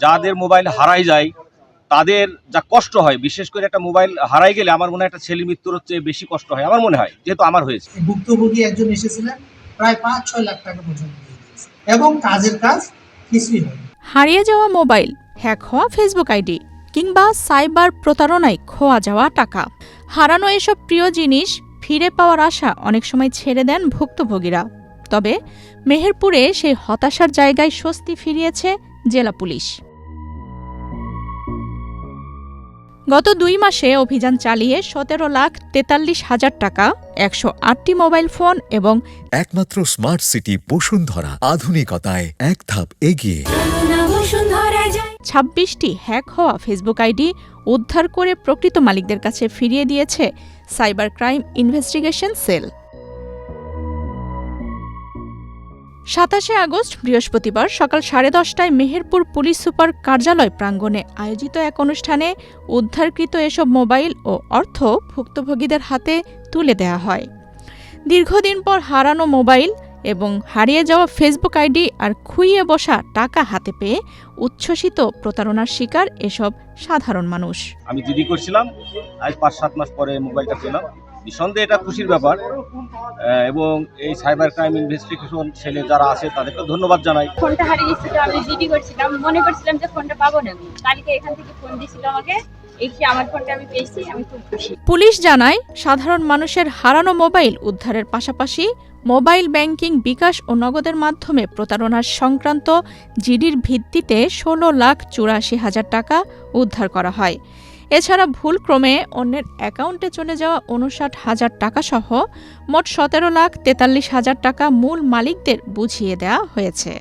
যাদের মোবাইল হারাই যায় তাদের যা কষ্ট হয়, বিশেষ করে একটা মোবাইল হারাই গেলে আমার মনে হয় একটা ছেলে মৃত্যুর চেয়ে বেশি কষ্ট হয় আমার মনে হয়, যেহেতু আমার হয়েছে। ভুক্তভোগী একজন এসেছিলেন, প্রায় ৫-৬ লাখ টাকা পর্যন্ত দিয়ে দিয়েছে এবং কাজের কাজ কিছুই হয়নি। হারিয়ে যাওয়া মোবাইল, হ্যাক হওয়া ফেসবুক আইডি কিংবা সাইবার প্রতারণায় খোয়া যাওয়া টাকা, হারানো এসব প্রিয় জিনিস ফিরে পাওয়ার আশা অনেক সময় ছেড়ে দেন ভুক্তভোগীরা। তবে মেহেরপুরে সেই হতাশার জায়গায় স্বস্তি ফিরিয়েছে জেলা পুলিশ। গত ২ মাসে অভিযান চালিয়ে ১৭,৪৩,০০০ টাকা, ১০৮টি মোবাইল ফোন এবং একমাত্র স্মার্ট সিটি বসুন্ধরা, আধুনিকতায় এক ধাপ এগিয়ে ২৬টি হ্যাক হওয়া ফেসবুক আইডি উদ্ধার করে প্রকৃত মালিকদের কাছে ফিরিয়ে দিয়েছে সাইবার ক্রাইম ইনভেস্টিগেশন সেল। ২৭শে আগস্ট বৃহস্পতিবার সকাল ১০:৩০টায় মেহেরপুর পুলিশ সুপার কার্যালয় প্রাঙ্গণে আয়োজিত এক অনুষ্ঠানে উদ্ধারকৃত এসব মোবাইল ও অর্থ ভুক্তভোগীদের হাতে তুলে দেওয়া হয়। দীর্ঘদিন পর হারানো মোবাইল এবং হারিয়ে যাওয়া ফেসবুক আইডি আর খুইয়ে বসা টাকা হাতে পেয়ে উচ্ছ্বসিত প্রতারণার শিকার এসব সাধারণ মানুষ। আমি জিডি করছিলাম, আজ ৫-৭ মাস পরে মোবাইলটা পেলাম। নিঃসন্দেহে এটা খুশির ব্যাপার এবং এই সাইবার ক্রাইম ইনভেস্টিগেশন সেলে যারা আছে তাদেরকে ধন্যবাদ জানাই। ফোনটা হারিয়ে গেছিল, আমি জিডি করছিলাম, মনে করছিলাম যে ফোনটা পাবো না। কালকে এখান থেকে ফোন দিয়েছিল আমাকে, এসে আমার ফোনটা আমি পেয়েছি, আমি খুব খুশি। পুলিশ জানায়, সাধারণ মানুষের হারানো মোবাইল উদ্ধারের পাশাপাশি মোবাইল ব্যাংকিং, বিকাশ ও নগদের মাধ্যমে প্রতারণার সংক্রান্ত জিডির ভিত্তিতে ১৬,৮৪,০০০ টাকা উদ্ধার করা হয়। এছাড়া ভুলক্রমে অন্যের অ্যাকাউন্টে চলে যাওয়া ৫৯,০০০ টাকা সহ মোট ১৭,৪৩,০০০ টাকা মূল মালিকদের বুঝিয়ে দেওয়া হয়েছে।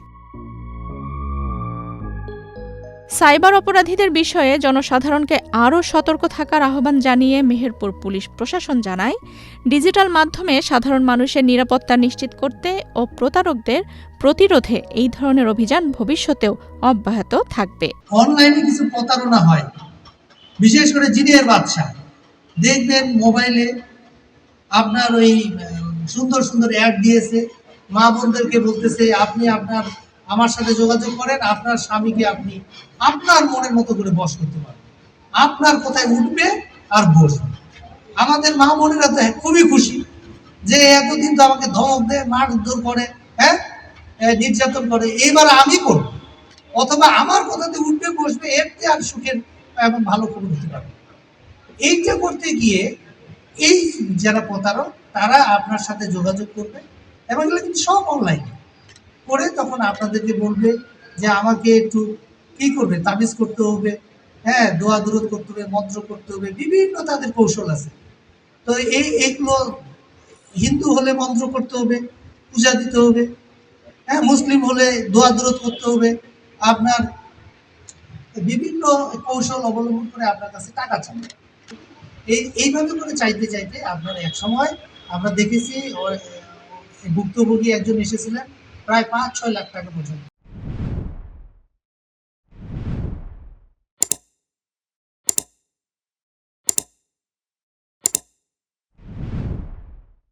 সাইবার অপরাধীদের বিষয়ে জনসাধারণকে আরও সতর্ক থাকার আহ্বান জানিয়ে মেহেরপুর পুলিশ প্রশাসন জানায়, ডিজিটাল মাধ্যমে সাধারণ মানুষের নিরাপত্তা নিশ্চিত করতে ও প্রতারকদের প্রতিরোধে এই ধরনের অভিযান ভবিষ্যতেও অব্যাহত থাকবে। অনলাইনে কিছু প্রতারণা হয়, বিশেষ করে জিনের বাদশা দেখবেন মোবাইলে আপনার ওই সুন্দর সুন্দর অ্যাড দিয়েছে, মা বোনদেরকে বলতেছে আপনি আমার সাথে যোগাযোগ করেন, আপনার স্বামীকে আপনি আপনার মনের মতো করে বশ করতে পারবেন, আপনার কোথায় উঠবে আর বসবে। আমাদের মা বোনেরা তো খুবই খুশি যে এতদিন তো আমাকে ধমক দেয়, মারধর করে, নির্যাতন করে, এইবার আমি করব, অথবা আমার কথাতে উঠবে বসবে, এতে আর সুখের এবং ভালো খবর দিতে পারবে। এইটা করতে গিয়ে এই যারা প্রতারক তারা আপনার সাথে যোগাযোগ করবে এবং এগুলো কিন্তু সব অনলাইনে করে তখন আপনাদেরকে বলবে যে আমাকে একটু কি করবে, তাবিজ করতে হবে, দোয়া দুরুদ করতে হবে, মন্ত্র করতে হবে, বিভিন্ন তাদের কৌশল আছে। তো এইগুলো হিন্দু হলে মন্ত্র করতে হবে, পূজা দিতে হবে, মুসলিম হলে দোয়া দুরুদ করতে হবে, আপনার বিভিন্ন কৌশল অবলম্বন করে আপনার কাছে টাকা চাবে। এইভাবে করে চাইতে চাইতে আপনার এক সময় আমরা দেখেছি ভুক্তভোগী একজন এসেছিলেন, প্রায় ৫-৬ লাখ টাকা পর্যন্ত